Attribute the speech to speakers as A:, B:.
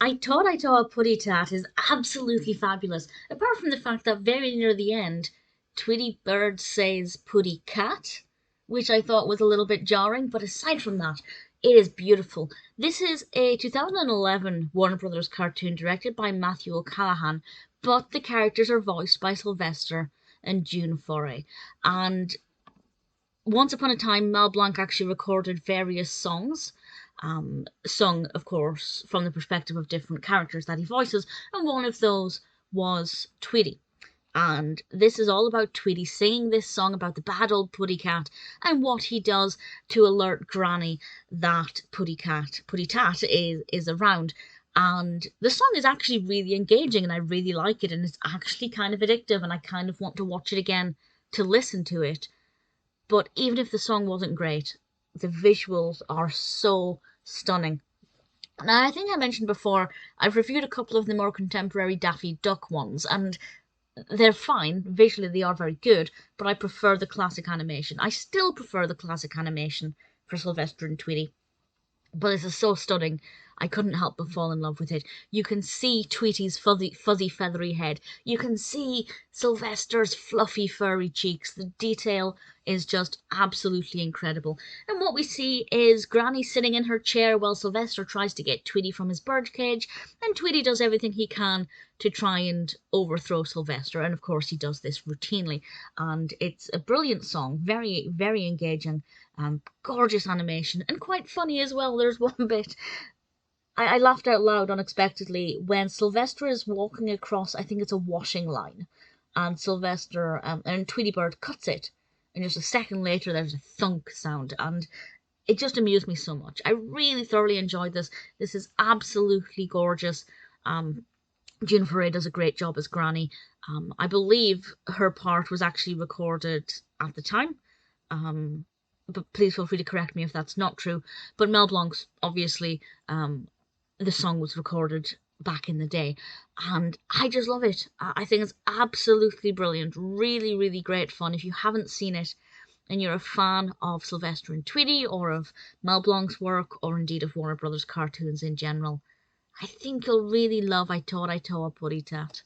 A: I Thought Puddy Tat is absolutely fabulous, apart from the fact that very near the end, Tweety Bird says Puddy Cat, which I thought was a little bit jarring, but aside from that, it is beautiful. This is a 2011 Warner Brothers cartoon directed by Matthew O'Callaghan, but the characters are voiced by Sylvester and June Foray. And once upon a time, Mel Blanc actually recorded various songs, sung, of course, from the perspective of different characters that he voices, and one of those was Tweety. And this is all about Tweety singing this song about the bad old Puddy Cat and what he does to alert Granny that Puddy Tat is around. And the song is actually really engaging and I really like it, and it's actually kind of addictive, and I kind of want to watch it again to listen to it. But even if the song wasn't great, the visuals are so stunning. Now, I think I mentioned before, I've reviewed a couple of the more contemporary Daffy Duck ones, and they're fine. Visually, they are very good, but I prefer the classic animation. I still prefer the classic animation for Sylvester and Tweety. But this is so stunning, I couldn't help but fall in love with it. You can see Tweety's fuzzy, feathery head. You can see Sylvester's fluffy, furry cheeks. The detail is just absolutely incredible. And what we see is Granny sitting in her chair while Sylvester tries to get Tweety from his bird cage, and Tweety does everything he can to try and overthrow Sylvester. And of course, he does this routinely. And it's a brilliant song, very, very engaging. Gorgeous animation and quite funny as well. There's one bit I laughed out loud unexpectedly when Sylvester is walking across, I think it's a washing line, and Sylvester and Tweety Bird cuts it, and just a second later there's a thunk sound, and it just amused me so much. I really thoroughly enjoyed this. This is absolutely gorgeous. June Foray does a great job as Granny. I believe her part was actually recorded at the time. But please feel free to correct me if that's not true. But Mel Blanc's, obviously, the song was recorded back in the day, and I just love it. I think it's absolutely brilliant. Really, really great fun. If you haven't seen it and you're a fan of Sylvester and Tweety or of Mel Blanc's work or indeed of Warner Brothers cartoons in general, I think you'll really love I Tawt Puddy Tat.